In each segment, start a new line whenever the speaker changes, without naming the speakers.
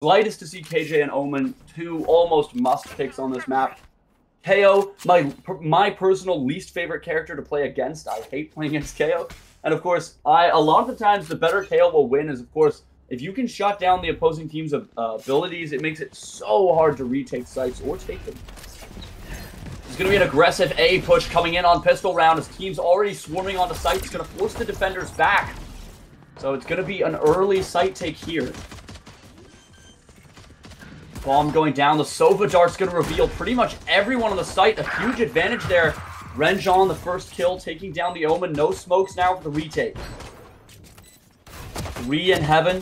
Slightest to see KJ and Omen, two almost must picks on this map. KO, my personal least favorite character to play against. I hate playing against KO. And of course, a lot of the times the better KO will win is, of course, if you can shut down the opposing team's abilities, it makes it so hard to retake sites or take them. There's going to be an aggressive A push coming in on pistol round as team's already swarming onto site. It's going to force the defenders back. So it's going to be an early site take here. Bomb going down. The Sova Dart's going to reveal pretty much everyone on the site. A huge advantage there. Renjon, the first kill, taking down the Omen. No smokes now for the retake. 3 in heaven.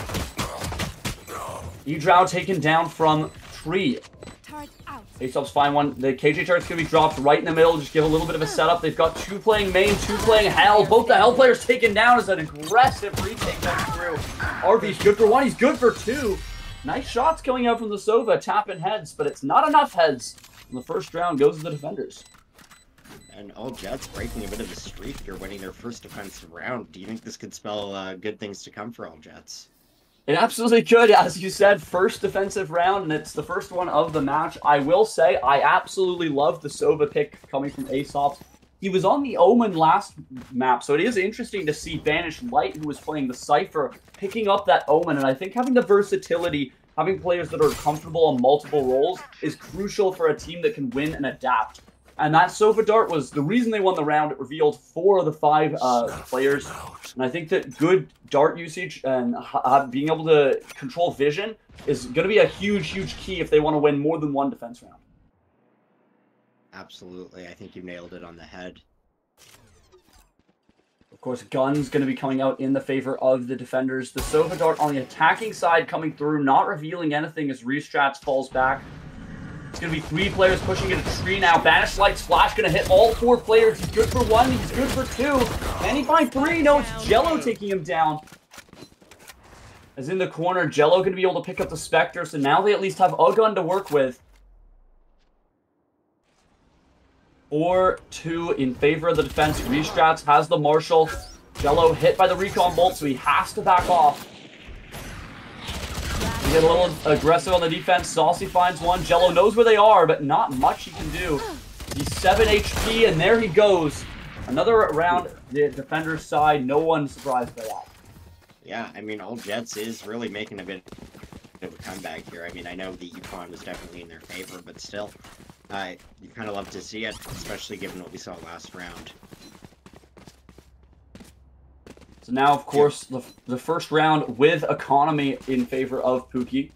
Edrau taken down from Tree. Aesop's fine one. The KJ turret's going to be dropped right in the middle. Just give a little bit of a setup. They've got 2 playing main, 2 playing Hell. Both the Hell players taken down as an aggressive retake comes through. RB's good for 1. He's good for 2. Nice shots coming out from the Sova, tapping heads, but it's not enough heads. And the first round goes to the defenders.
And all Jets breaking a bit of a streak here, winning their first defensive round. Do you think this could spell good things to come for all Jets?
It absolutely could. As you said, first defensive round, and it's the first one of the match. I will say, I absolutely love the Sova pick coming from Aesop. He was on the Omen last map, so it is interesting to see Banished Light, who was playing the Cypher, picking up that Omen. And I think having the versatility, having players that are comfortable on multiple roles, is crucial for a team that can win and adapt. And that Sova Dart was the reason they won the round. It revealed 4 of the 5 players. And I think that good dart usage and being able to control vision is going to be a huge, huge key if they want to win more than one defense round.
Absolutely. I think you nailed it on the head.
Of course, Gun's going to be coming out in the favor of the defenders. The Sova Dart on the attacking side coming through, not revealing anything as Restrats falls back. It's going to be 3 players pushing into Tree now. Banished Light's flash going to hit all 4 players. He's good for 1. He's good for 2. Can he find 3? No, it's Jello taking him down. As in the corner, Jello going to be able to pick up the Spectre, so now they at least have a gun to work with. 4-2 in favor of the defense. Restrats has the Marshal. Jello hit by the recon bolt, so he has to back off. He get a little aggressive on the defense. Saucy finds one. Jello knows where they are, but not much he can do. He's 7 HP, and there he goes. Another round, the defender's side. No one's surprised by that.
Yeah, I mean, all Jets is really making a bit of a comeback here. I mean, I know the Yukon was definitely in their favor, but still, you kind of love to see it, especially given what we saw last round.
So now, of course, the first round with economy in favor of Pookie.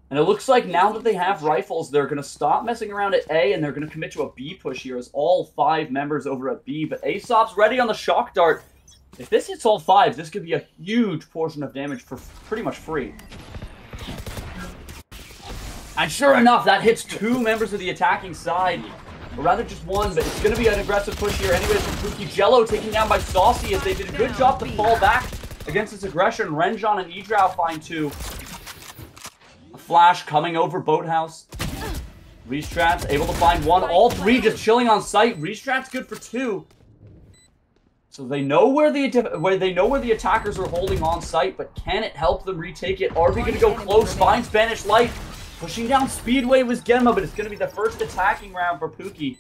And it looks like now that they have rifles, they're going to stop messing around at A, and they're going to commit to a B push here as all 5 members over at B. But Aesop's ready on the shock dart. If this hits all 5, this could be a huge portion of damage for pretty much free. And sure enough, that hits 2 members of the attacking side. Or rather just 1, but it's going to be an aggressive push here anyways from Pookie. Jello taken down by Saucy as they did a good job to fall back against its aggression. Renjon and Edrau find 2. A flash coming over Boathouse. Restrats able to find 1. All 3 just chilling on site. Restrats good for 2. So they know where the attackers are holding on site, but can it help them retake it? Are we going to go close? Finds Banished Light. Pushing down Speedway was Genma, but it's going to be the first attacking round for Pookie.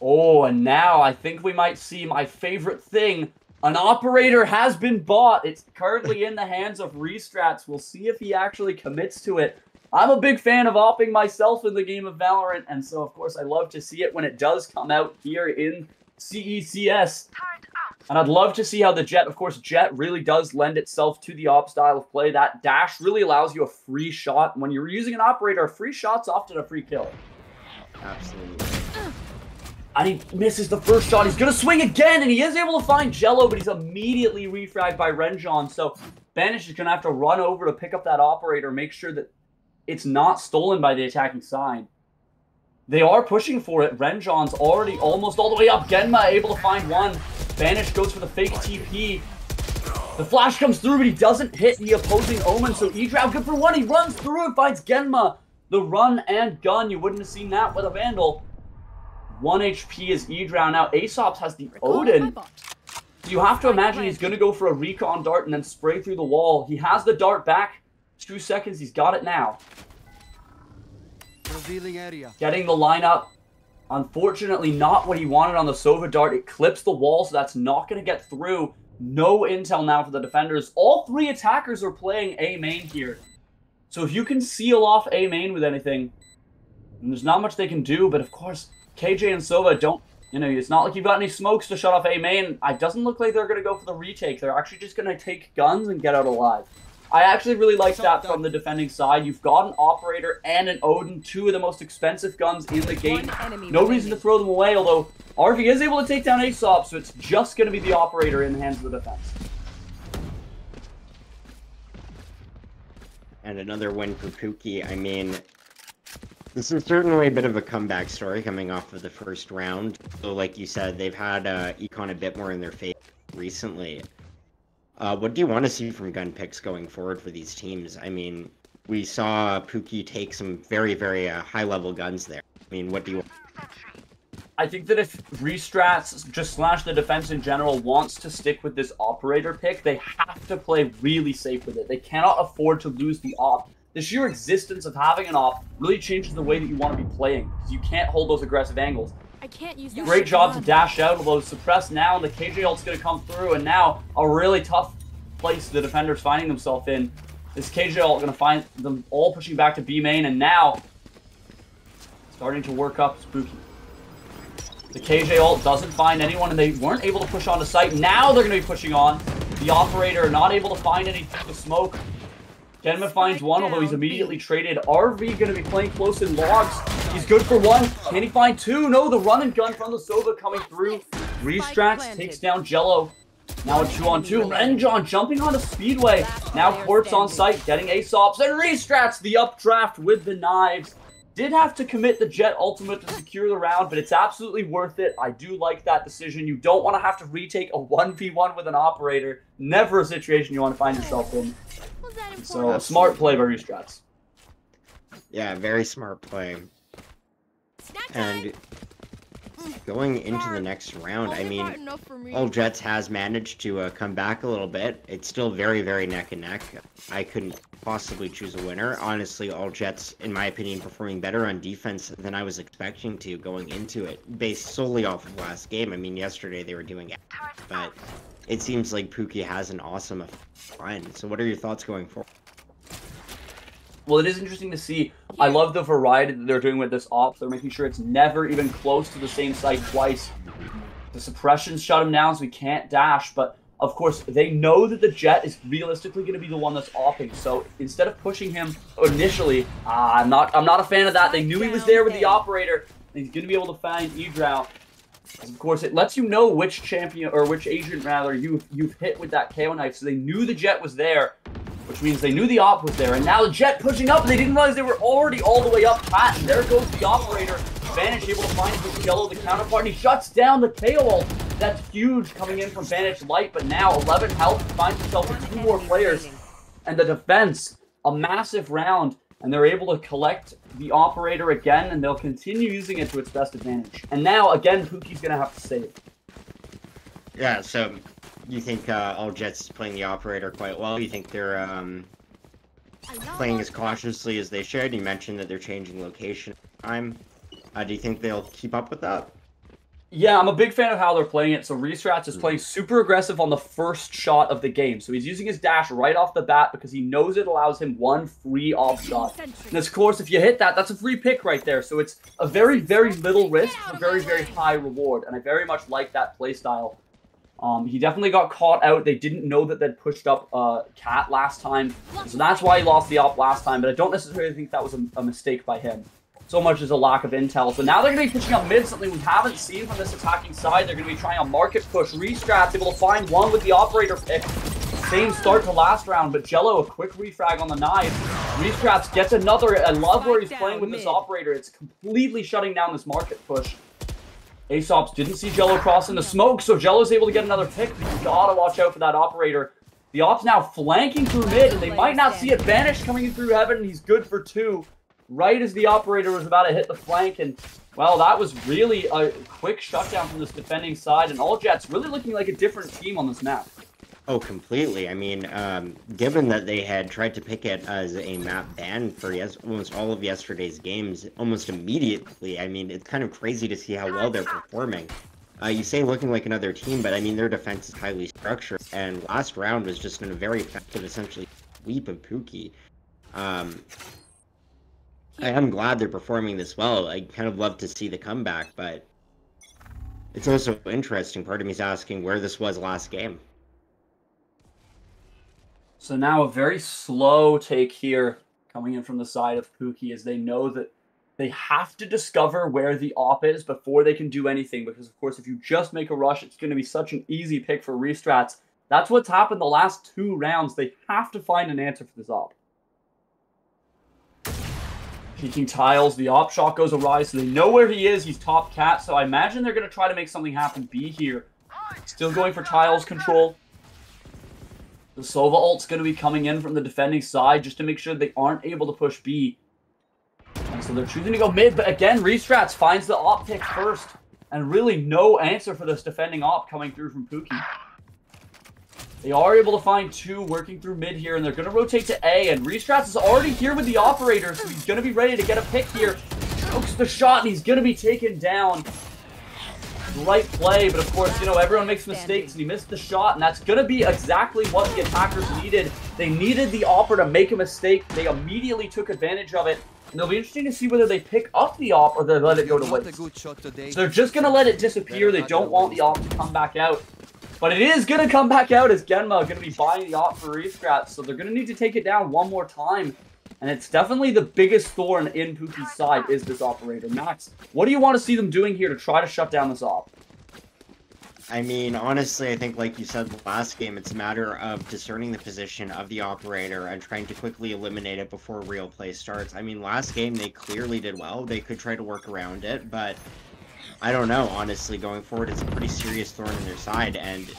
Oh, and now I think we might see my favorite thing. An operator has been bought. It's currently in the hands of Restrats. We'll see if he actually commits to it. I'm a big fan of opping myself in the game of Valorant, and so, of course, I love to see it when it does come out here in CECS. And I'd love to see how the Jet, of course, Jet really does lend itself to the op style of play. That dash really allows you a free shot. When you're using an operator, a free shot's often a free kill.
Absolutely.
And he misses the first shot. He's going to swing again, and he is able to find Jello, but he's immediately refragged by Renjon. So Banish is going to have to run over to pick up that operator, make sure that it's not stolen by the attacking side. They are pushing for it. Renjon's already almost all the way up. Genma able to find 1. Banish goes for the fake TP. The flash comes through, but he doesn't hit the opposing Omen. So Edrau good for 1. He runs through and finds Genma. The run and gun. You wouldn't have seen that with a Vandal. 1 HP is Edrau. Now Aesop has the Odin. So you have to imagine he's going to go for a recon dart and then spray through the wall. He has the dart back. 2 seconds. He's got it now.
Revealing area.
Getting the lineup. Unfortunately, not what he wanted on the Sova dart. It clips the wall, so that's not going to get through. No intel now for the defenders. All 3 attackers are playing A main here. So if you can seal off A main with anything, there's not much they can do. But of course, KJ and Sova don't, you know, it's not like you've got any smokes to shut off A main. It doesn't look like they're going to go for the retake. They're actually just going to take guns and get out alive. I actually really like that from the defending side. You've got an Operator and an Odin, 2 of the most expensive guns in the game. No reason to throw them away, although RV is able to take down Aesop, so it's just going to be the Operator in the hands of the defense.
And another win for Pookie. I mean, this is certainly a bit of a comeback story coming off of the first round. So like you said, they've had Econ a bit more in their favor recently. What do you want to see from gun picks going forward for these teams? I mean, we saw Pookie take some very, very high-level guns there. I mean, what do you want?
I think that if Restrats, just slash the defense in general, wants to stick with this Operator pick, they have to play really safe with it. They cannot afford to lose the op. The sheer existence of having an op really changes the way that you want to be playing, because you can't hold those aggressive angles.
I can't use
Great job to dash out, although suppressed now, and the KJ ult's going to come through, and now a really tough place the defender's finding themselves in. This KJ ult going to find them all pushing back to B main, and now starting to work up Spooky. The KJ ult doesn't find anyone, and they weren't able to push onto site. Now they're going to be pushing on. The Operator not able to find any to smoke. Genma finds one, although he's immediately traded. RV going to be playing close in logs. He's good for 1. Can he find 2? No, the run and gun from the Sova coming through. Restrats takes down Jello. Now a 2-on-2. Renjon jumping onto Speedway. Now Quartz on site, getting Aesops. And Restrats the updraft with the knives. Did have to commit the Jet ultimate to secure the round, but it's absolutely worth it. I do like that decision. You don't want to have to retake a 1v1 with an Operator. Never a situation you want to find yourself in. So, a smart play by Restrats.
Yeah, very smart play. And going into the next round, I mean, All Jets has managed to come back a little bit. It's still very, very neck and neck. I couldn't possibly choose a winner. Honestly, All Jets, in my opinion, performing better on defense than I was expecting to going into it, based solely off of last game. I mean, yesterday they were doing it, but it seems like Pookie has an awesome run. So what are your thoughts going forward?
Well, it is interesting to see. I love the variety that they're doing with this op. They're making sure it's never even close to the same site twice. The suppressions shut him down, so he can't dash. But, of course, they know that the Jet is realistically going to be the one that's opping. So, instead of pushing him initially, I'm not a fan of that. They knew he was there with the Operator. And he's going to be able to find Edrow. Of course, it lets you know which champion, or which agent, rather, you've hit with that KO knife. So, they knew the Jet was there. Which means they knew the op was there, and now the Jet pushing up, and they didn't realize they were already all the way up pat, and there goes the Operator. Vanish able to find his Jello, the counterpart, and he shuts down the KO ult. That's huge coming in from Vanish Light, but now 11 health, finds himself with 2 more players. And the defense, a massive round, and they're able to collect the Operator again, and they'll continue using it to its best advantage. And now, again, Pookie's going to have to save.
Yeah, so you think All Jets is playing the Operator quite well? You think they're playing as cautiously as they should? You mentioned that they're changing location time. Do you think they'll keep up with that?
Yeah, I'm a big fan of how they're playing it. So Restrats is playing super aggressive on the first shot of the game. So he's using his dash right off the bat because he knows it allows him 1 free off shot. And of course, if you hit that, that's a free pick right there. So it's a very, very little risk for very, very high reward. And I very much like that playstyle. He definitely got caught out. They didn't know that they'd pushed up Cat last time. So that's why he lost the op last time. But I don't necessarily think that was a mistake by him. So much as a lack of intel. So now they're going to be pushing up mid, something we haven't seen from this attacking side. They're going to be trying a market push. Restrats able to find one with the Operator pick. Same start to last round, but Jello a quick refrag on the knife. Restrats gets another. I love where he's playing with this Operator. It's completely shutting down this market push. Aesops didn't see Jello cross in the smoke, so Jello's able to get another pick. But you gotta watch out for that Operator. The op's now flanking through mid, and they might not see it. Vanish coming in through heaven, and he's good for 2. right as the operator was about to hit the flank. And, well, that was really a quick shutdown from this defending side. And All Jets really looking like a different team on this map.
Oh, completely. I mean, given that they had tried to pick it as a map ban for almost all of yesterday's games almost immediately, I mean, it's kind of crazy to see how well they're performing. You say looking like another team, but I mean, their defense is highly structured, and last round was just in a very effective, essentially, sweep of Pookie. I am glad they're performing this well. I kind of love to see the comeback, but it's also interesting. Part of me is asking where this was last game.
So now a very slow take here coming in from the side of Pookie as they know that they have to discover where the op is before they can do anything. Because, of course, if you just make a rush, it's going to be such an easy pick for restrats. That's what's happened the last 2 rounds. They have to find an answer for this op. Peeking tiles, the op shot goes awry, so they know where he is. He's top cat, so I imagine they're going to try to make something happen B here. Still going for tiles control. The Sova ult's going to be coming in from the defending side just to make sure they aren't able to push B. And so they're choosing to go mid, but again, Restrats finds the op pick first. And really no answer for this defending op coming through from Pookie. They are able to find 2 working through mid here, and they're going to rotate to A. And Restrats is already here with the operator, so he's going to be ready to get a pick here. Chokes the shot, and he's going to be taken down. Right play, but of course, you know, everyone makes mistakes, and he missed the shot, and that's going to be exactly what the attackers needed. They needed the Opera to make a mistake. They immediately took advantage of it, and it'll be interesting to see whether they pick up the Op or they let it go to waste. So they're just going to let it disappear. They don't want the Op to come back out. But it is going to come back out as Genma going to be buying the Op for Restrats, so they're going to need to take it down one more time. And it's definitely the biggest thorn in Pookie's side is this operator. Max, what do you want to see them doing here to try to shut down this op?
I mean, honestly, I think like you said last game, it's a matter of discerning the position of the operator and trying to quickly eliminate it before real play starts. I mean, last game, they clearly did well. They could try to work around it, but I don't know, honestly, going forward, it's a pretty serious thorn in their side, and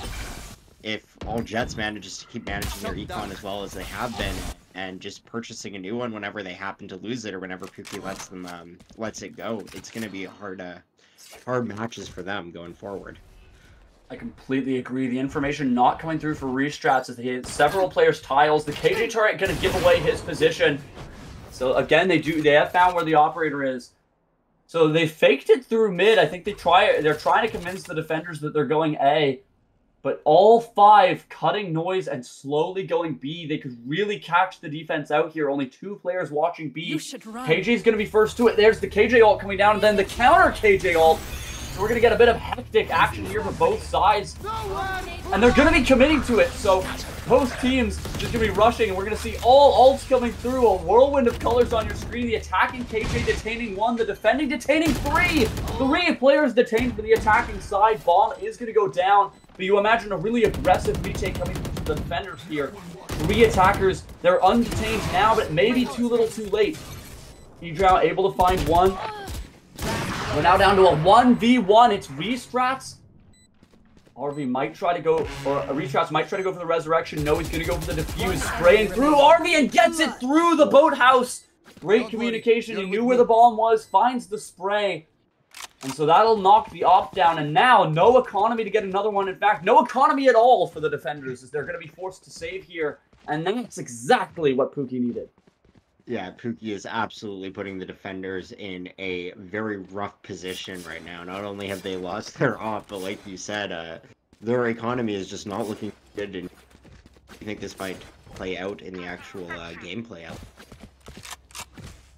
if All Jets manages to keep managing their econ as well as they have been, and just purchasing a new one whenever they happen to lose it or whenever Pookie lets it go, it's going to be hard matches for them going forward.
I completely agree. The information not coming through for Restrats as they hit several players' tiles. The KJ turret going to give away his position. So again, they have found where the operator is. So they faked it through mid. I think they're trying to convince the defenders that they're going A. But all 5 cutting noise and slowly going B. They could really catch the defense out here. Only 2 players watching B. KJ's going to be first to it. There's the KJ ult coming down, and then the counter KJ ult. So we're going to get a bit of hectic action here for both sides. And they're going to be committing to it. So both teams just going to be rushing, and we're going to see all ults coming through. A whirlwind of colors on your screen. The attacking KJ detaining 1, the defending detaining 3. 3 players detained for the attacking side. Bomb is going to go down. But you imagine a really aggressive retake coming from the defenders here. 3 attackers, they're undetained now, but maybe too little too late. Edrow able to find 1. We're now down to a 1v1. It's Restrats. RV might try to go, or Restrats might try to go for the resurrection. No, he's going to go for the defuse. Spraying through RV and gets it through the boathouse. Great communication. He knew where the bomb was, finds the spray. And so that'll knock the op down, and now no economy to get another one. In fact, no economy at all for the defenders as they're going to be forced to save here. And that's exactly what Pookie needed.
Yeah, Pookie is absolutely putting the defenders in a very rough position right now. Not only have they lost their op, but like you said, their economy is just not looking good. And I think this might play out in the actual gameplay out.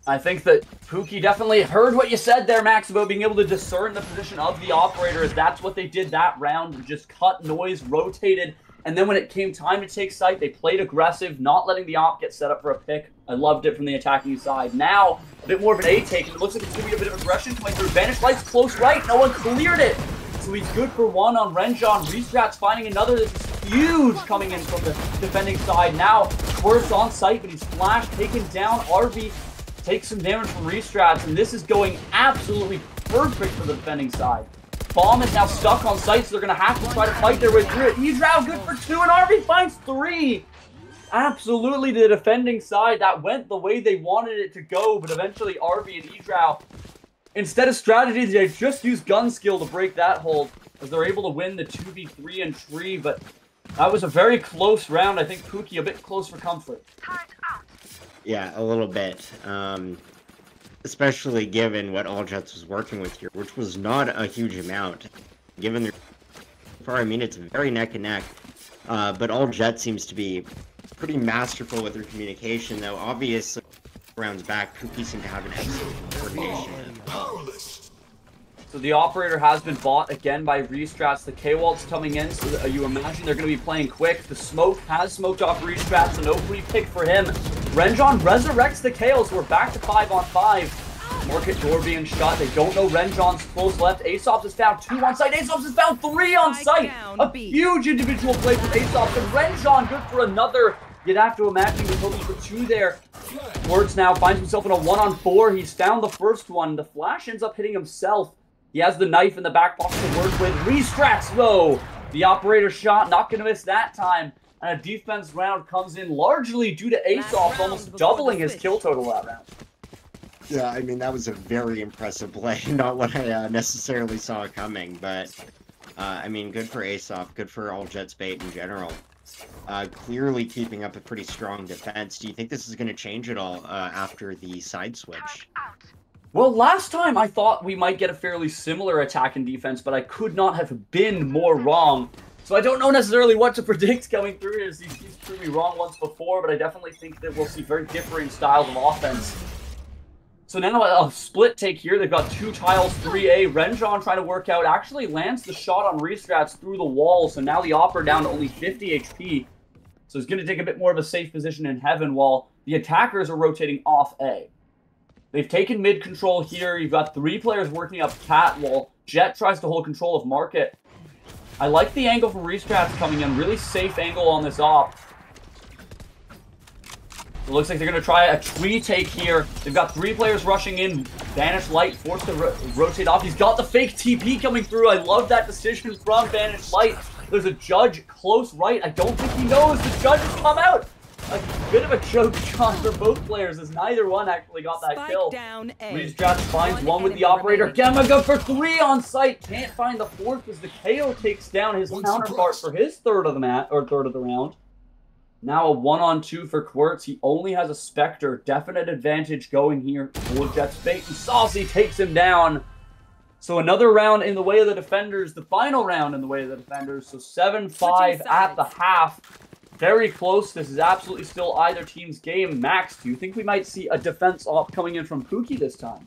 I think that Pookie definitely heard what you said there, Max, about being able to discern the position of the operator, as that's what they did that round. Just cut noise, rotated, and then when it came time to take site, they played aggressive, not letting the op get set up for a pick. I loved it from the attacking side. Now, a bit more of an A take, and it looks like it's going to be a bit of aggression coming through. Vanish Light's close right, no one cleared it. So he's good for 1 on Renjon. Restrats finding another. This is huge coming in from the defending side. Now, Squirt's on site, but he's flashed, taken down. RV takes some damage from Restrats, and this is going absolutely perfect for the defending side. Bomb is now stuck on site, so they're going to have to try to fight their way through it. Edrow good for 2, and RV finds 3. absolutely the defending side. That went the way they wanted it to go, but eventually RV and Edrau, instead of strategy, they just used gun skill to break that hold, as they're able to win the 2v3 and tree, but that was a very close round. I think Pookie a bit close for comfort.
Yeah, a little bit. Especially given what All Jets was working with here, which was not a huge amount. Given their far, I mean, it's very neck and neck. But All Jet seems to be pretty masterful with their communication, though obviously rounds back, Pookie seemed to have an excellent coordination.
So the operator has been bought again by Restrats. The K-Walt's coming in, so you imagine they're going to be playing quick. The smoke has smoked off Restrats, so no free pick for him. Renjon resurrects the KO, so we're back to 5-on-5. Market door being shot. They don't know Renjon's close left. Aesop has found 2 on site. Aesop has found 3 on site. A huge individual play from Aesop. And Renjon good for another. You'd have to imagine he was hoping for 2 there. Quartz now finds himself in a 1-on-4. He's found the first one. The flash ends up hitting himself. He has the knife in the back box to work with. Restrats, though. The operator shot, not going to miss that time. And a defense round comes in largely due to Aesop almost doubling his kill total that round.
Yeah, I mean, that was a very impressive play. Not what I necessarily saw coming, but, I mean, good for Aesop, good for All Jets Bait in general. Clearly keeping up a pretty strong defense. Do you think this is going to change at all after the side switch?
Well, last time I thought we might get a fairly similar attack and defense, but I could not have been more wrong. So I don't know necessarily what to predict coming through here. He's proved me wrong once before, but I definitely think that we'll see very differing styles of offense. So now a split take here. They've got 2 tiles, 3A. Renjon trying to work out. Actually lands the shot on Restrats through the wall. So now the Opera down to only 50 HP. So he's going to take a bit more of a safe position in heaven while the attackers are rotating off A. They've taken mid control here. You've got 3 players working up Cat while Jet tries to hold control of Market. I like the angle from Restrats coming in. Really safe angle on this op. It looks like they're going to try a tree take here. They've got 3 players rushing in. Vanish Light forced to rotate off. He's got the fake TP coming through. I love that decision from Vanish Light. There's a judge close right. I don't think he knows. The judge has come out. A bit of a choke shot for both players as neither one actually got that kill. Restrats finds one with the operator. Gamma go for 3 on site. Can't find the 4th as the KO takes down his counterpart for his third of the round. Now a 1-on-2 for Quartz. He only has a Spectre. Definite advantage going here for Jet's Bait. And Saucy takes him down. So another round in the way of the defenders. The final round in the way of the defenders. So 7-5 at the half. Very close. This is absolutely still either team's game. Max, do you think we might see a defense op coming in from Pookie this time?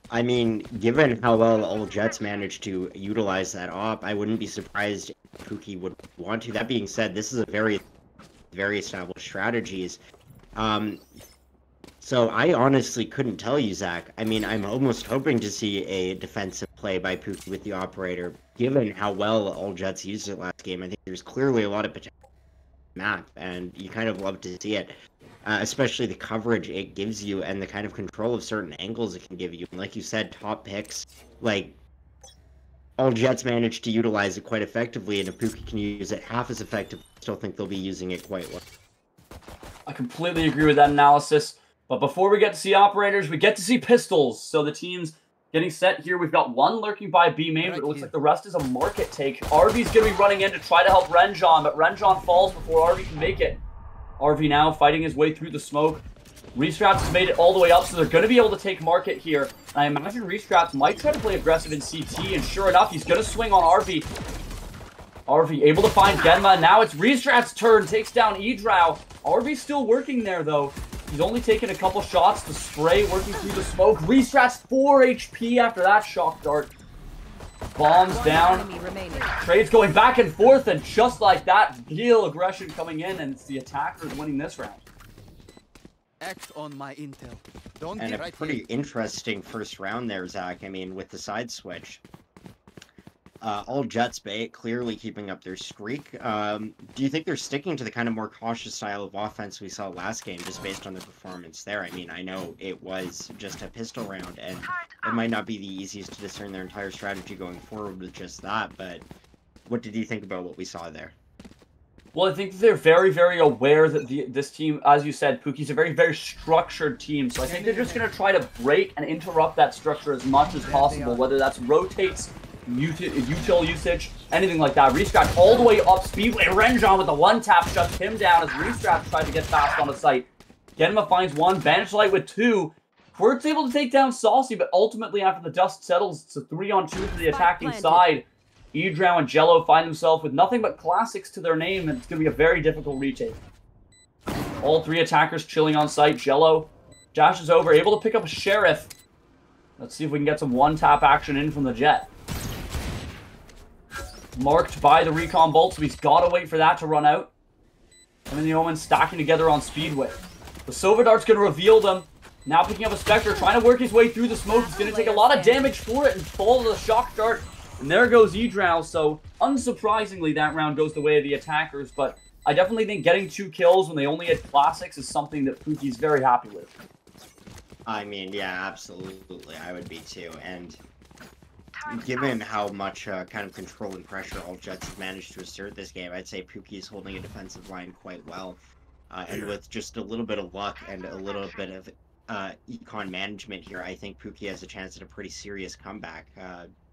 I mean, given how well All Jets managed to utilize that op, I wouldn't be surprised if Pookie would want to. That being said, this is a very established strategies. So I honestly couldn't tell you, Zach. I mean, I'm almost hoping to see a defensive play by Pookie with the operator. Given how well All Jets used it last game, I think there's clearly a lot of potential map, and you kind of love to see it, especially the coverage it gives you and the kind of control of certain angles it can give you. And like you said, top picks, like All Jets managed to utilize it quite effectively, and if Pookie can use it half as effectively, I still think they'll be using it quite well.
I completely agree with that analysis, but before we get to see operators, we get to see pistols. So the teams getting set here. We've got 1 lurking by B main, but it looks like the rest is a market take. RV's going to be running in to try to help Renjon, but Renjon falls before RV can make it. RV now fighting his way through the smoke. Restrats has made it all the way up, so they're going to be able to take market here. And I imagine Restrats might try to play aggressive in CT, and sure enough, he's going to swing on RV. RV able to find Genma. Now it's Restrats' turn, takes down Edrau. RV's still working there, though. He's only taken a couple shots. The spray working through the smoke. Restrats 4 HP after that shock dart. Bombs down. Trades going back and forth, and just like that, real aggression coming in, and it's the attackers winning this round.
Act on my intel. Don't
and
get
a
right
pretty
here.
interesting first round there, Zach. I mean, with the side switch. All Jets Bait clearly keeping up their streak. Do you think they're sticking to the kind of more cautious style of offense we saw last game, just based on their performance there? I mean, I know it was just a pistol round, and it might not be the easiest to discern their entire strategy going forward with just that, but what did you think about what we saw there?
Well, I think they're very, very aware that this team, as you said, Pookie's a very, very structured team. So I think they're just going to try to break and interrupt that structure as much as possible, whether that's rotates, util usage, anything like that. Restrat all the way up Speedway. Renjon with the one-tap shuts him down as Restrat tried to get fast on the site. Genma finds one, Banish Light with two. Quirt's able to take down Saucy, but ultimately after the dust settles, it's a 3-on-2 for the attacking side. Edrow and Jello find themselves with nothing but classics to their name, and it's going to be a very difficult retake. All three attackers chilling on site. Jello dashes over, able to pick up a Sheriff. Let's see if we can get some one-tap action in from the Jet. Marked by the Recon Bolt, so he's got to wait for that to run out. And then the Omen stacking together on Speedway. The Sova Dart's going to reveal them. Now picking up a Spectre, trying to work his way through the smoke. He's going to take a lot of damage for it and fall to the Shock Dart. And there goes Edrow, so unsurprisingly that round goes the way of the attackers, but I definitely think getting 2 kills when they only had classics is something that Pookie's very happy with.
I mean, yeah, absolutely, I would be too, and given how much kind of control and pressure all Jets have managed to assert this game, I'd say Pookie's holding a defensive line quite well, and with just a little bit of luck and a little bit of econ management here, I think Pookie has a chance at a pretty serious comeback.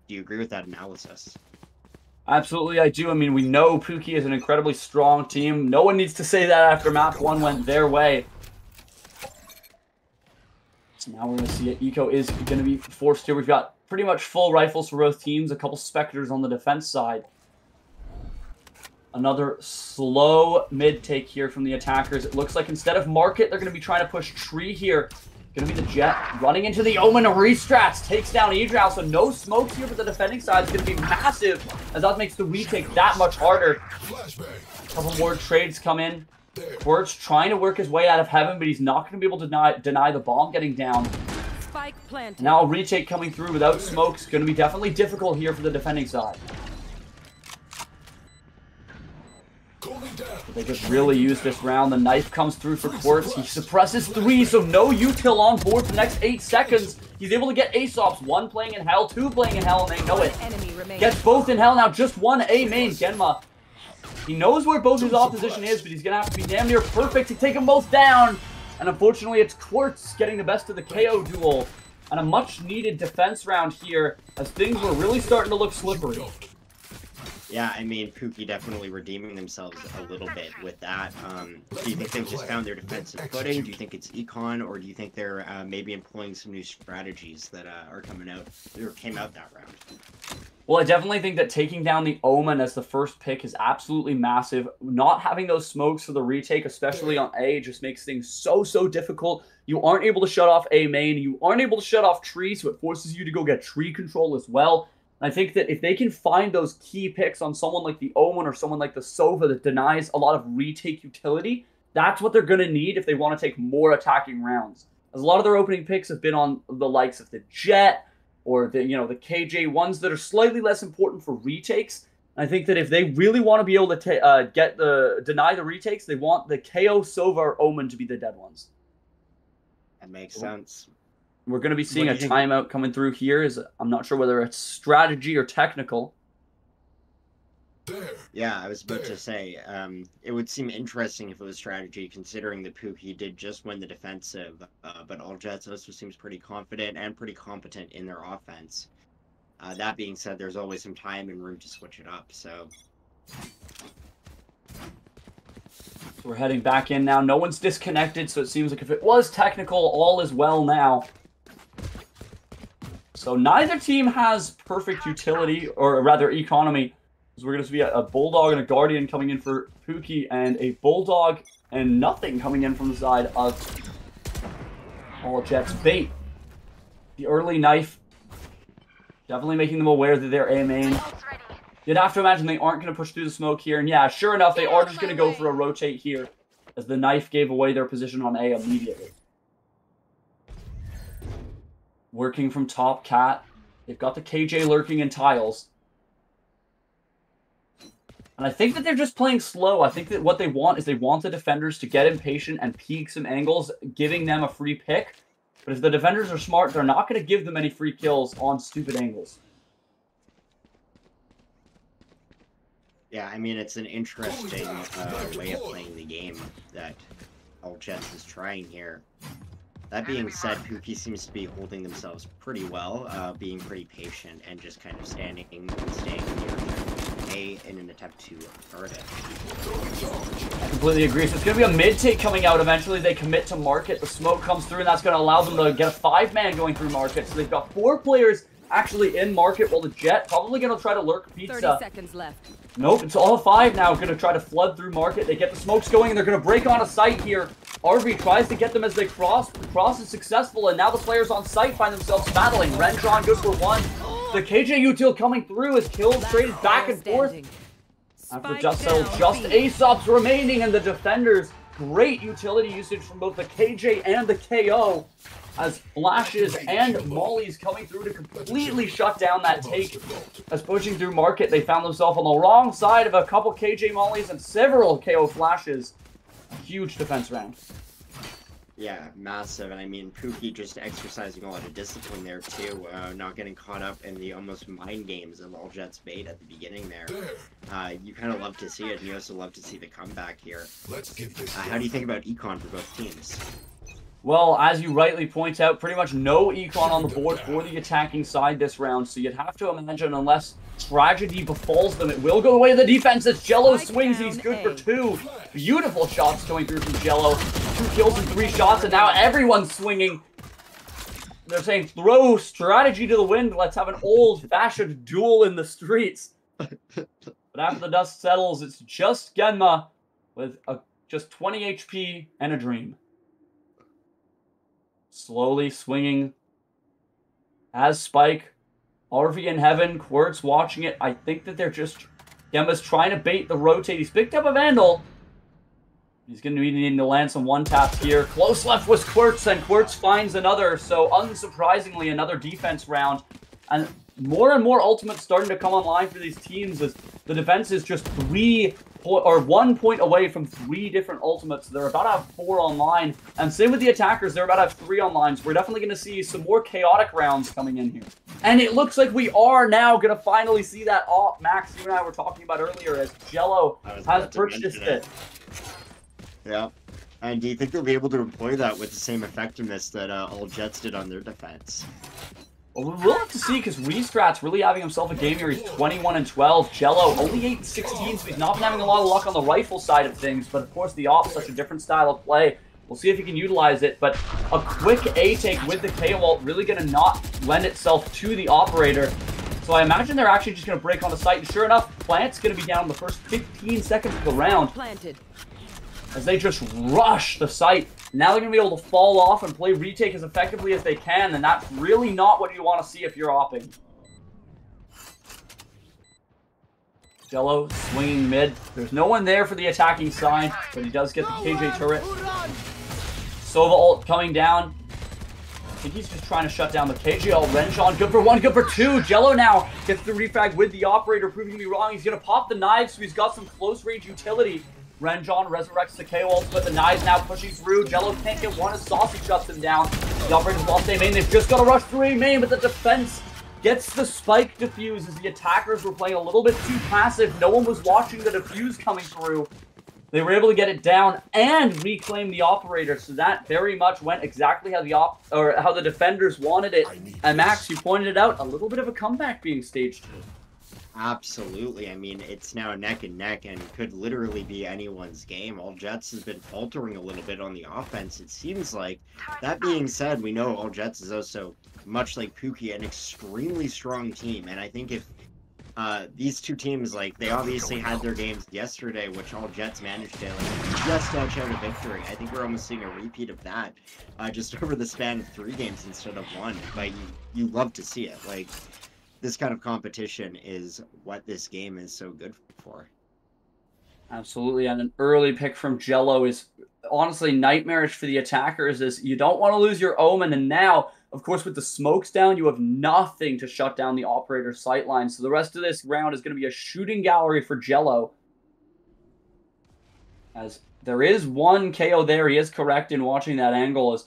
Do you agree with that analysis?
Absolutely, I do. I mean, we know Pookie is an incredibly strong team. No one needs to say that after map 1 went their way. So now we're going to see it. Eco is going to be forced here. We've got pretty much full rifles for both teams. A couple Spectres on the defense side. Another slow mid-take here from the attackers. It looks like instead of Market, they're going to be trying to push Tree here. Going to be the Jet running into the Omen of Restrats. Takes down Edrow, so no smokes here, but the defending side is going to be massive as that makes the retake that much harder. A couple more trades come in. Quirt's trying to work his way out of heaven, but he's not going to be able to deny the bomb getting down.
Spike planted.
Now a retake coming through without smokes. Going to be definitely difficult here for the defending side. But they just really use this round. The knife comes through for Quirtz. He suppresses 3, so no util on board for the next 8 seconds. He's able to get Aesops. 1 playing in Hell, 2 playing in Hell, and they know it. Gets both in Hell now. Just 1 A main. Genma. He knows where both his opposition is, but he's going to have to be damn near perfect to take them both down. And unfortunately, it's Quirtz getting the best of the KO duel. And a much-needed defense round here as things were really starting to look slippery.
Yeah, I mean, Pookie definitely redeeming themselves a little bit with that. Do you think they've just found their defensive footing? Do you think it's econ, or do you think they're maybe employing some new strategies that are coming out, or came out that round?
Well, I definitely think that taking down the Omen as the first pick is absolutely massive. Not having those smokes for the retake, especially on A, just makes things so difficult. You aren't able to shut off A main. You aren't able to shut off Tree, so it forces you to go get Tree control as well. I think that if they can find those key picks on someone like the Omen or someone like the Sova that denies a lot of retake utility, that's what they're going to need if they want to take more attacking rounds. As a lot of their opening picks have been on the likes of the Jet or the the KJ ones that are slightly less important for retakes. I think that if they really want to be able to deny the retakes, they want the KO, Sova, or Omen to be the dead ones.
That makes sense.
We're going to be seeing a timeout coming through here. I'm not sure whether it's strategy or technical.
Yeah, I was about to say, it would seem interesting if it was strategy, considering that Pookie did just win the defensive, but all Jets also seems pretty confident and pretty competent in their offense. That being said, there's always some time and room to switch it up, so...
We're heading back in now. No one's disconnected, so it seems like if it was technical, all is well now. So neither team has perfect utility, or rather economy. So we're going to see a Bulldog and a Guardian coming in for Pookie, and a Bulldog and nothing coming in from the side of All Jets. Bait. The early knife. Definitely making them aware that they're A main. You'd have to imagine they aren't going to push through the smoke here. And yeah, sure enough, they are just going to go for a rotate here, as the knife gave away their position on A immediately. Working from top, Cat. They've got the KJ lurking in tiles. And I think that they're just playing slow. I think that what they want is they want the defenders to get impatient and peek some angles, giving them a free pick. But if the defenders are smart, they're not going to give them any free kills on stupid angles.
Yeah, I mean, it's an interesting way of playing the game that All Jets is trying here. That being said, Pookie seems to be holding themselves pretty well, being pretty patient and just kind of staying near A in an attempt to guard it.
I completely agree. So it's going to be a mid-take coming out eventually. They commit to market. The smoke comes through, and that's going to allow them to get a 5-man going through market. So they've got 4 players actually in market, while the Jet probably going to try to lurk pizza.
30 seconds left.
Nope, it's all 5 now. Going to try to flood through market. They get the smokes going, and they're going to break on a site here. RV tries to get them as they cross. The cross is successful, and now the players on site find themselves battling. Renjon good for 1. The KJ util coming through is killed, traded back and forth. After dust settles, just Aesop's remaining, and the defenders. Great utility usage from both the KJ and the KO. As flashes and mollies coming through to completely shut down that take. As pushing through market, they found themselves on the wrong side of a couple KJ mollies and several KO flashes. A huge defense round.
Yeah, massive. And I mean, Pookie just exercising a lot of discipline there too, not getting caught up in the almost mind games of All Jets bait at the beginning there. You kind of love to see it, and you also love to see the comeback here. How do you think about econ for both teams?
Well, as you rightly point out, pretty much no econ on the board for the attacking side this round, so you'd have to imagine, unless tragedy befalls them, it will go the way of the defense as Jello swings. He's good for 2. Beautiful shots coming through from Jello. 2 kills and 3 shots, and now everyone's swinging. They're saying, throw strategy to the wind. Let's have an old-fashioned duel in the streets. But after the dust settles, it's just Genma with just 20 HP and a dream. Slowly swinging as Spike. RV in heaven. Quirt's watching it. I think that they're just... Gemma's trying to bait the rotate. He's picked up a Vandal. He's going to be needing to land some one-taps here. Close left was Quirt's, and Quirt's finds another. So, unsurprisingly, another defense round. And more ultimates starting to come online for these teams as the defense is just 1 point away from 3 different ultimates. They're about to have 4 online. And same with the attackers. They're about to have 3 online. So we're definitely going to see some more chaotic rounds coming in here. And it looks like we are now going to finally see that off. Max, you and I were talking about earlier as Jello has purchased it.
Yeah. And do you think they'll be able to employ that with the same effectiveness that All Jets did on their defense?
Well, we'll have to see, because Restrat's really having himself a game here. He's 21-12. Jello, only 8-16, so he's not been having a lot of luck on the rifle side of things. But, of course, the op's such a different style of play. We'll see if he can utilize it. But a quick A-take with the K-Walt really going to not lend itself to the operator. So I imagine they're actually just going to break on the site. And sure enough, Plant's going to be down in the first 15 seconds of the round.
Planted.
As they just rush the site. Now they're going to be able to fall off and play retake as effectively as they can, and that's really not what you want to see if you're opping. Jello swinging mid. There's no one there for the attacking side, but he does get the KJ turret. Sova ult coming down. I think he's just trying to shut down the KJ ult. Renjon good for 1, good for 2. Jello now gets the refrag with the operator, proving to be wrong. He's going to pop the knives, so he's got some close range utility. Renjon resurrects the KO, but the knives now pushing through. Jello can't get one as Saucy shuts him down. The operators lost A main. They've just got to rush through A main, but the defense gets the spike defuse as the attackers were playing a little bit too passive. No one was watching the defuse coming through. They were able to get it down and reclaim the operator, so that very much went exactly how how the defenders wanted it. And Max, you pointed it out, a little bit of a comeback being staged.
Absolutely. I mean, it's now neck and neck and could literally be anyone's game. All Jets has been faltering a little bit on the offense, it seems like. That being said, we know All Jets is also, much like Pookie, an extremely strong team. And I think if these two teams, like, they obviously had their games yesterday, which All Jets managed to just edge out a victory. I think we're almost seeing a repeat of that, just over the span of 3 games instead of 1. But you love to see it. Like, this kind of competition is what this game is so good for.
Absolutely, and an early pick from Jello is honestly nightmarish for the attackers, as you don't want to lose your Omen, and now, of course, with the smokes down, you have nothing to shut down the operator's sightline. So the rest of this round is going to be a shooting gallery for Jello. As there is 1 KO there, he is correct in watching that angle, as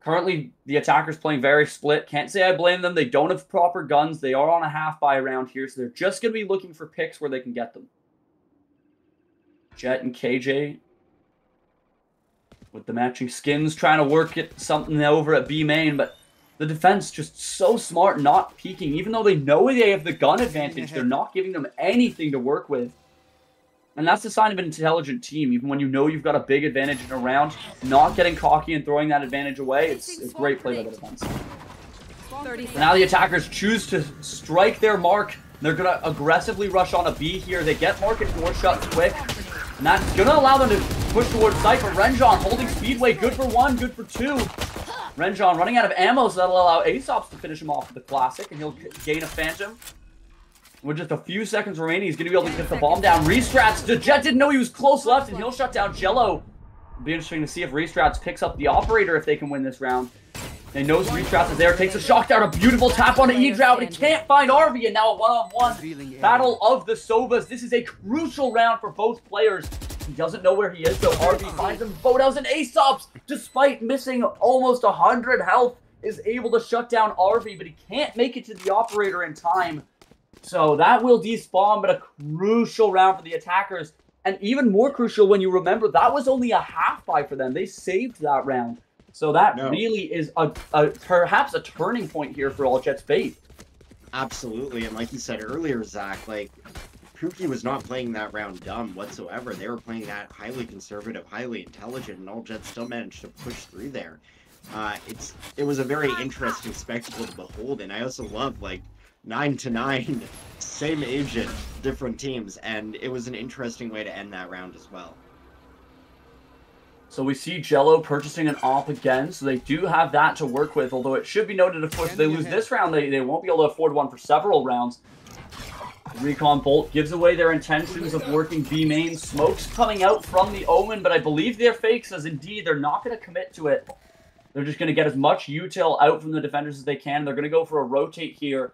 currently, the attackers playing very split. Can't say I blame them. They don't have proper guns. They are on a half-buy round here, so they're just going to be looking for picks where they can get them. Jet and KJ with the matching skins, trying to work it something over at B main, but the defense just so smart, not peeking. Even though they know they have the gun advantage, they're not giving them anything to work with. And that's the sign of an intelligent team. Even when you know you've got a big advantage in a round, not getting cocky and throwing that advantage away, it's a great play by the defense. So now the attackers choose to strike their mark. They're going to aggressively rush on a B here. They get market door shut quick. And that's going to allow them to push towards site. But Renjon holding Speedway. Good for one, good for two. Renjon running out of ammo, so that'll allow Aesops to finish him off with the classic. And he'll gain a Phantom. With just a few seconds remaining, he's going to be able to get the bomb down. Restrats, the Jet didn't know he was close left, and he'll shut down Jello. It'll be interesting to see if Restrats picks up the Operator if they can win this round. They knows Restrats is there, takes a shock down, a beautiful tap on Edrau, but he can't find RV, and now a one-on-one battle of the Sovas. This is a crucial round for both players. He doesn't know where he is, so RV finds him. Bodows and Aesops, despite missing almost 100 health, is able to shut down RV, but he can't make it to the Operator in time. So that will despawn, but a crucial round for the attackers. And even more crucial when you remember that was only a half buy for them. They saved that round. So that really is perhaps a turning point here for All Jet's fate.
Absolutely. And like you said earlier, Zach, like Pookie was not playing that round dumb whatsoever. They were playing that highly conservative, highly intelligent, and All Jet still managed to push through there. It was a very interesting spectacle to behold, and I also love like 9-9, same agent, different teams, and it was an interesting way to end that round as well.
So we see Jello purchasing an op again, so they do have that to work with, although it should be noted, of course, if they lose this round, they won't be able to afford one for several rounds. Recon Bolt gives away their intentions of working B main. Smoke's coming out from the Omen, but I believe they're fakes, as indeed they're not going to commit to it. They're just going to get as much util out from the defenders as they can. They're going to go for a rotate here.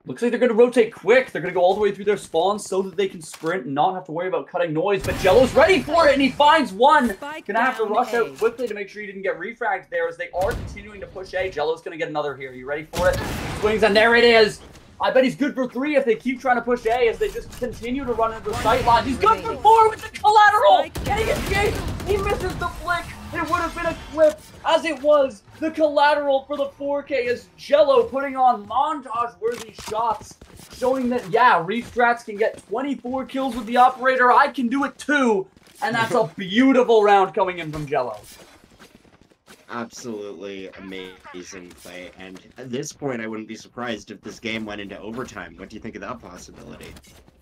Looks like they're going to rotate quick. They're going to go all the way through their spawns so that they can sprint and not have to worry about cutting noise. But Jello's ready for it, and he finds one. Going to have to rush out quickly to make sure he didn't get refragged there as they are continuing to push A. Jello's going to get another here. You ready for it? Swings, and there it is. I bet he's good for 3 if they keep trying to push A as they just continue to run into the sight lines. He's good for 4 with the collateral. Getting it, Jake. He misses the flick. It would have been a clip as it was. The collateral for the 4K is Jello putting on montage-worthy shots, showing that, yeah, Restrats can get 24 kills with the Operator. I can do it too. And that's a beautiful round coming in from Jello.
Absolutely amazing play. And at this point, I wouldn't be surprised if this game went into overtime. What do you think of that possibility?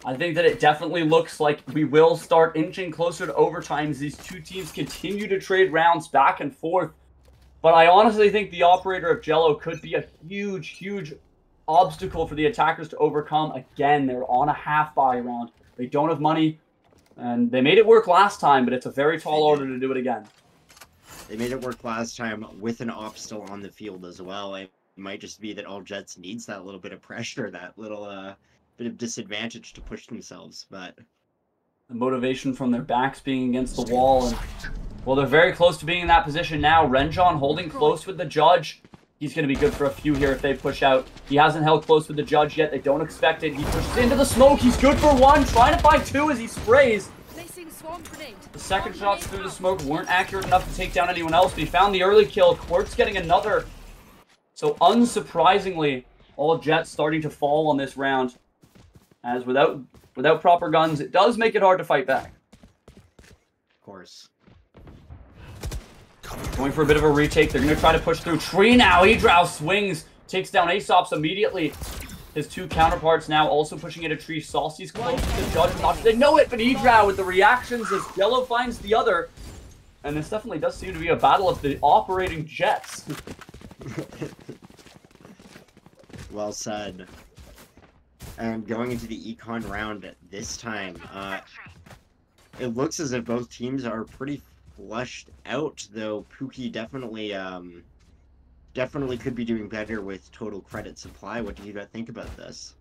I think that it definitely looks like we will start inching closer to overtime as these two teams continue to trade rounds back and forth. But I honestly think the Operator of Jello could be a huge, huge obstacle for the attackers to overcome. Again, they're on a half-buy round. They don't have money, and they made it work last time, but it's a very tall order to do it again.
They made it work last time with an op still on the field as well. It might just be that All Jets needs that little bit of pressure, that little bit of disadvantage to push themselves, but
the motivation from their backs being against the wall, and well, they're very close to being in that position now. Renjon holding close with the Judge. He's going to be good for a few here if they push out. He hasn't held close with the Judge yet. They don't expect it. He pushes into the smoke. He's good for 1. Trying to find 2 as he sprays. The second shots through the smoke weren't accurate enough to take down anyone else, but he found the early kill. Quartz getting another. So unsurprisingly, All Jets starting to fall on this round. As without proper guns, it does make it hard to fight back.
Of course.
Going for a bit of a retake. They're going to try to push through. Tree now. Edrau swings. Takes down Aesops immediately. His 2 counterparts now also pushing into Tree. Saucy's close to the Judge. Not they know it, but Edrau with the reactions as Jello finds the other. And this definitely does seem to be a battle of the operating Jets.
Well said. And going into the econ round this time, it looks as if both teams are pretty flushed out, though Pookie definitely could be doing better with total credit supply. What do you think about this?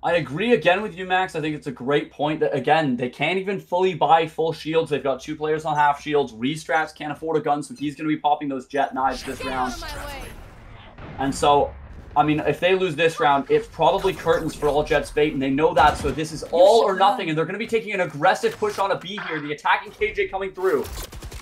I agree again with you, Max. I think it's a great point that, again, they can't even fully buy full shields. They've got 2 players on half shields. Restrats can't afford a gun, so he's going to be popping those jet knives this round. And so I mean, if they lose this round, it's probably curtains for all Jets bait, and they know that, so this is all or nothing, and they're going to be taking an aggressive push on a B here. The attacking KJ coming through.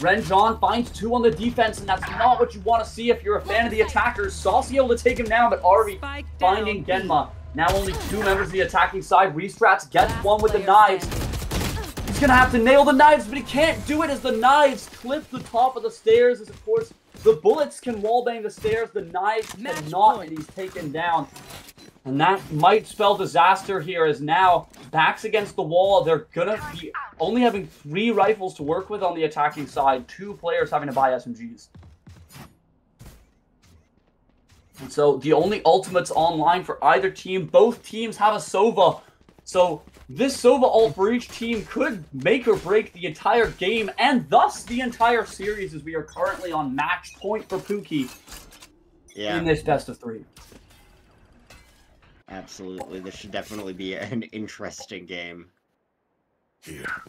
Renjon finds 2 on the defense, and that's not what you want to see if you're a fan of the attackers. Saucy able to take him down, but Arby finding Genma. Now only 2 members of the attacking side. Restrats gets one with the knives. He's going to have to nail the knives, but he can't do it as the knives clip the top of the stairs, as of course the bullets can wallbang the stairs, the knives cannot, and he's taken down. And that might spell disaster here, as now backs against the wall. They're gonna be only having 3 rifles to work with on the attacking side, 2 players having to buy SMGs. And so the only ultimates online for either team, both teams have a Sova. So this Sova ult for each team could make or break the entire game, and thus the entire series, as we are currently on match point for Pookie in this best of 3.
Absolutely. This should definitely be an interesting game.
Here.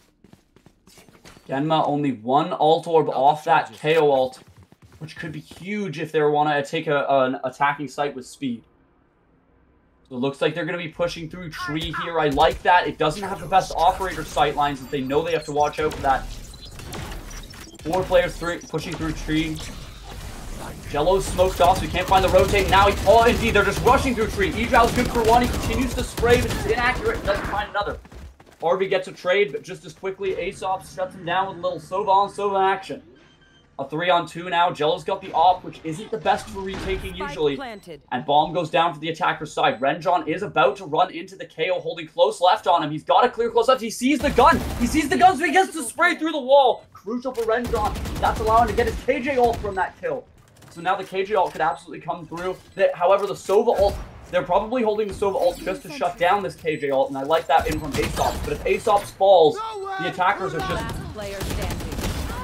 Genma only 1 ult orb off that KO ult, which could be huge if they want to take an attacking site with speed. So it looks like they're going to be pushing through tree here. I like that. It doesn't have the best operator sight lines, that they know they have to watch out for that. 4 players pushing through tree. Jello's smoked off, so he can't find the rotate. Now oh, indeed, they're just rushing through tree. Ejal's good for 1. He continues to spray, but it's inaccurate and doesn't find another. Arby gets a trade, but just as quickly, Aesop shuts him down with a little Sova on Sova action. A 3-on-2 now. Jello's got the op, which isn't the best for retaking usually. And bomb goes down for the attacker's side. Renjon is about to run into the KO, holding close left on him. He's got a clear close left. He sees the gun. He sees the gun, so he gets to spray through the wall. Crucial for Renjon. That's allowing him to get his KJ ult from that kill. So now the KJ ult could absolutely come through. However, the Sova ult, they're probably holding the Sova ult just to shut down this KJ ult, and I like that in from Aesop. But if Aesop falls, the attackers are just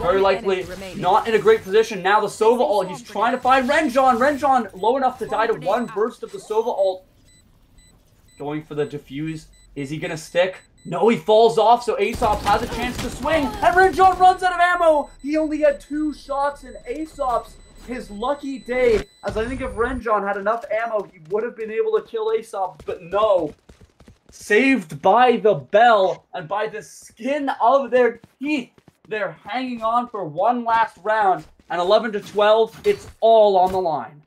very likely not in a great position. Now the Sova ult, he's trying to find Renjon. Renjon low enough to die to 1 burst of the Sova ult. Going for the defuse. Is he going to stick? No, he falls off, so Aesop has a chance to swing. And Renjon runs out of ammo. He only had 2 shots in Aesop's his lucky day, as I think if Renjon had enough ammo, he would have been able to kill Aesop, but no. Saved by the bell and by the skin of their teeth. They're hanging on for 1 last round, and 11-12, it's all on the line.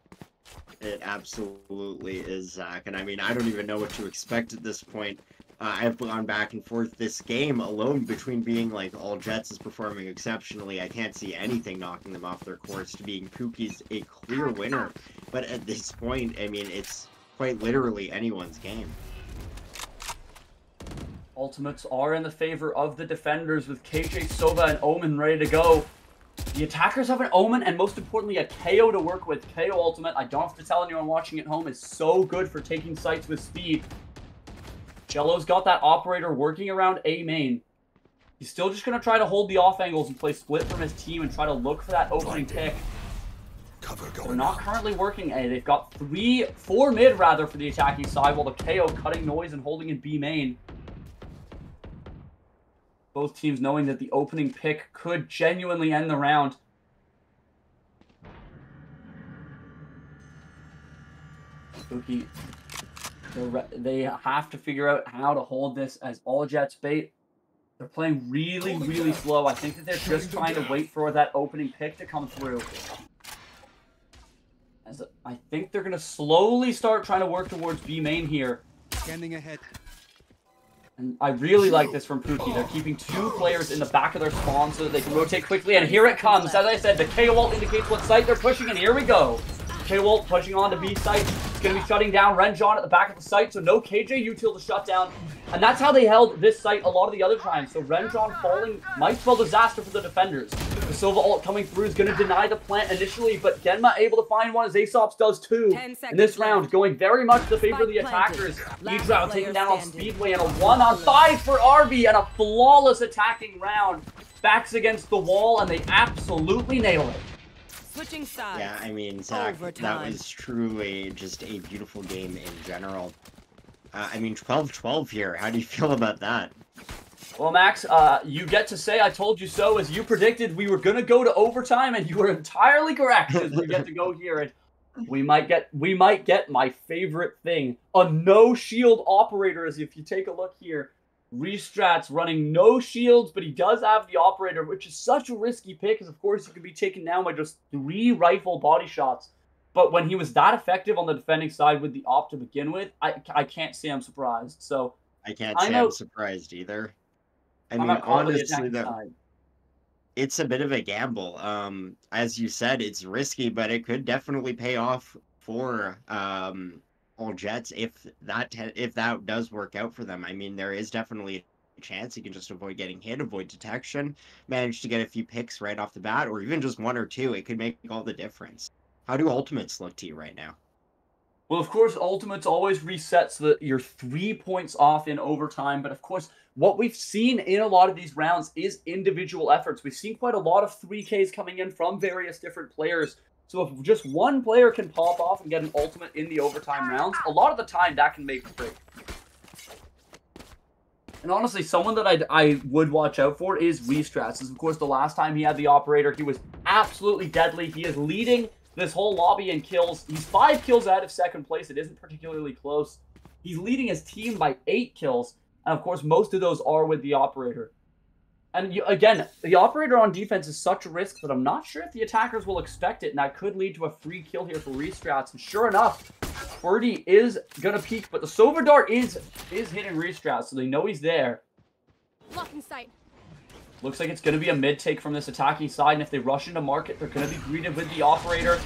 It absolutely is, Zach, and I mean, I don't even know what to expect at this point. I've gone back and forth this game alone between being like all Jets is performing exceptionally. I can't see anything knocking them off their course to being Pookie's a clear winner. But at this point, I mean, it's quite literally anyone's game.
Ultimates are in the favor of the defenders with KJ, Sova, and Omen ready to go. The attackers have an Omen and most importantly a KO to work with. KO ultimate, I don't have to tell anyone watching at home, is so good for taking sites with speed. Jello's got that operator working around A main. He's still just going to try to hold the off angles and play split from his team and try to look for that opening pick. They're not currently working A. They've got 4 mid rather for the attacking side, while the KO cutting noise and holding in B main. Both teams knowing that the opening pick could genuinely end the round. Pookie, they have to figure out how to hold this as all Jets bait. They're playing really, really slow. I think that they're just trying to wait for that opening pick to come through. As I think they're going to slowly start trying to work towards B main here.
Scanning ahead.
And I really like this from Pookie. They're keeping 2 players in the back of their spawn so that they can rotate quickly. And here it comes. As I said, the KO ult indicates what site they're pushing, and here we go. KO ult pushing on to B site. It's going to be shutting down Renjon at the back of the site, so no KJ util to shut down. And that's how they held this site a lot of the other times. So Renjon falling might spell disaster for the defenders. The Sova ult coming through is going to deny the plant initially, but Genma able to find one as Aesop's does too. In this round, going very much to the favor of the attackers. Ejdrow taken down on Speedway and a 1-on-5 for Arby and a flawless attacking round. Backs against the wall and they absolutely nail it.
Switching sides.
Yeah, I mean, Zach, that was truly just a beautiful game in general. I mean, 12-12 here. How do you feel about that?
Well, Max, you get to say I told you so, as you predicted we were going to go to overtime, and you were entirely correct as we get to go here. We might get my favorite thing. A no shield operator, as if you take a look here. Restrat's running no shields, but he does have the operator, which is such a risky pick, because of course he could be taken down by just 3 rifle body shots. But when he was that effective on the defending side with the op to begin with, I can't say I'm surprised. So
I can't say I'm surprised either. I mean, honestly, though, it's a bit of a gamble. As you said, it's risky, but it could definitely pay off for all Jets if that does work out for them. I mean, there is definitely a chance you can just avoid getting hit, avoid detection, manage to get a few picks right off the bat, or even just 1 or 2. It could make all the difference. How do ultimates look to you right now?
Well, of course, ultimates always resets so that you're 3 points off in overtime. But of course, what we've seen in a lot of these rounds is individual efforts. We've seen quite a lot of 3Ks coming in from various different players. So if just one player can pop off and get an ultimate in the overtime rounds, a lot of the time that can make or break. And honestly, someone that I would watch out for is Restrat. As of course, the last time he had the operator, he was absolutely deadly. He is leading this whole lobby in kills. He's 5 kills out of second place. It isn't particularly close. He's leading his team by 8 kills. And of course, most of those are with the operator. And again, the operator on defense is such a risk that I'm not sure if the attackers will expect it. And that could lead to a free kill here for Restrats. And sure enough, Birdie is going to peek. But the Sova Dart is hitting Restrats, so they know he's there.
Blocking sight.
Looks like it's going to be a mid-take from this attacking side, and if they rush into market, they're going to be greeted with the operator.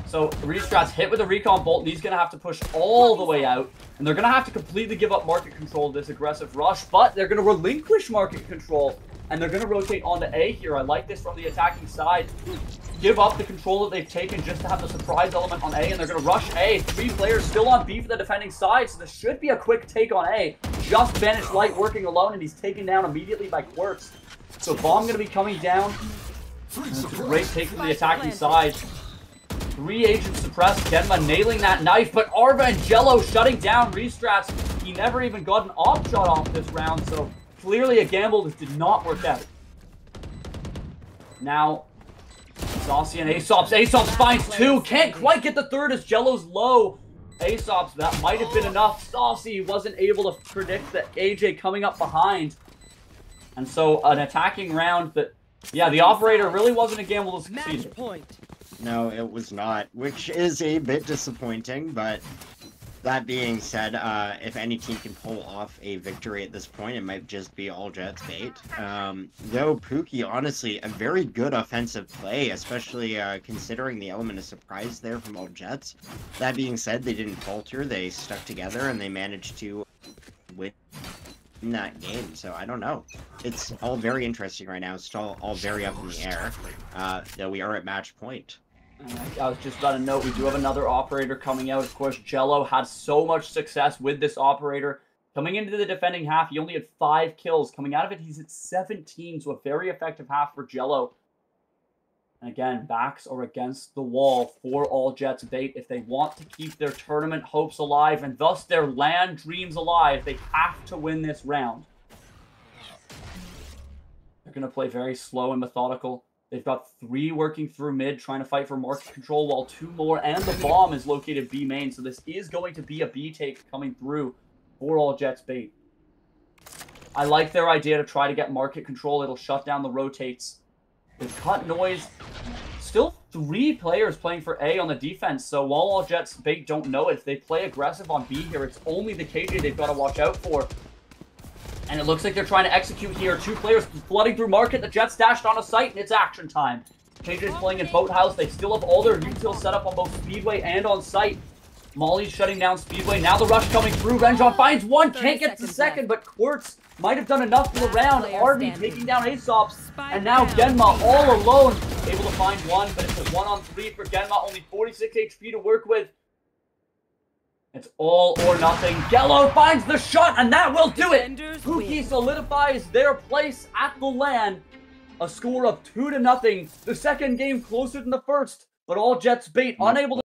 So Restrat's hit with a recon bolt, and he's going to have to push all the way out, and they're going to have to completely give up market control of this aggressive rush, but they're going to relinquish market control, and they're going to rotate onto A here. I like this from the attacking side. Give up the control that they've taken just to have the surprise element on A, and they're going to rush A. 3 players still on B for the defending side, so this should be a quick take on A. Just Vanished Light working alone, and he's taken down immediately by Quartz. So Bomb going to be coming down. And it's a great take from the attacking side. 3 agents suppressed. Genma nailing that knife, but Arva and Jello shutting down Restrats. He never even got an op shot off this round, so clearly a gamble that did not work out. Now, Saucy and Aesop's. Aesop's finds 2. Can't quite get the 3rd as Jello's low. Aesop's, that might have been enough. Saucy wasn't able to predict that AJ coming up behind. And so an attacking round that, yeah, the operator really wasn't a gamble to succeed.
No, it was not, which is a bit disappointing, but that being said, if any team can pull off a victory at this point, it might just be all Jets bait. Though Pookie, honestly, a very good offensive play, especially considering the element of surprise there from all Jets. That being said, they didn't falter, they stuck together, and they managed to win that game. So I don't know. It's all very interesting right now. It's all very up in the air, though we are at match point.
I was just about to note, we do have another operator coming out. Of course, Jello had so much success with this operator. Coming into the defending half, he only had 5 kills. Coming out of it, he's at 17, so a very effective half for Jello. And again, backs are against the wall for all Jets bait. If they want to keep their tournament hopes alive, and thus their LAN dreams alive, they have to win this round. They're going to play very slow and methodical. They've got 3 working through mid, trying to fight for market control, while 2 more, and the bomb is located B main. So this is going to be a B take coming through for all Jets bait. I like their idea to try to get market control. It'll shut down the rotates. They've cut noise. Still 3 players playing for A on the defense. So while all Jets bait don't know it, if they play aggressive on B here, it's only the KJ they've got to watch out for. And it looks like they're trying to execute here. 2 players flooding through market. The Jets dashed on a site, and it's action time. KJ's playing in Boathouse. They still have all their utils set up on both Speedway and on site. Molly's shutting down Speedway. Now the rush coming through. Renjon finds 1. Can't get to the second, but Quartz might have done enough for the round. RB taking down Aesop's. And now Genma all alone. Able to find 1, but it's a 1-on-3 for Genma. Only 46 HP to work with. It's all or nothing. Gello finds the shot, and that will do it. Pookie solidifies their place at the LAN. A score of 2-0. The second game closer than the first, but all Jets bait unable to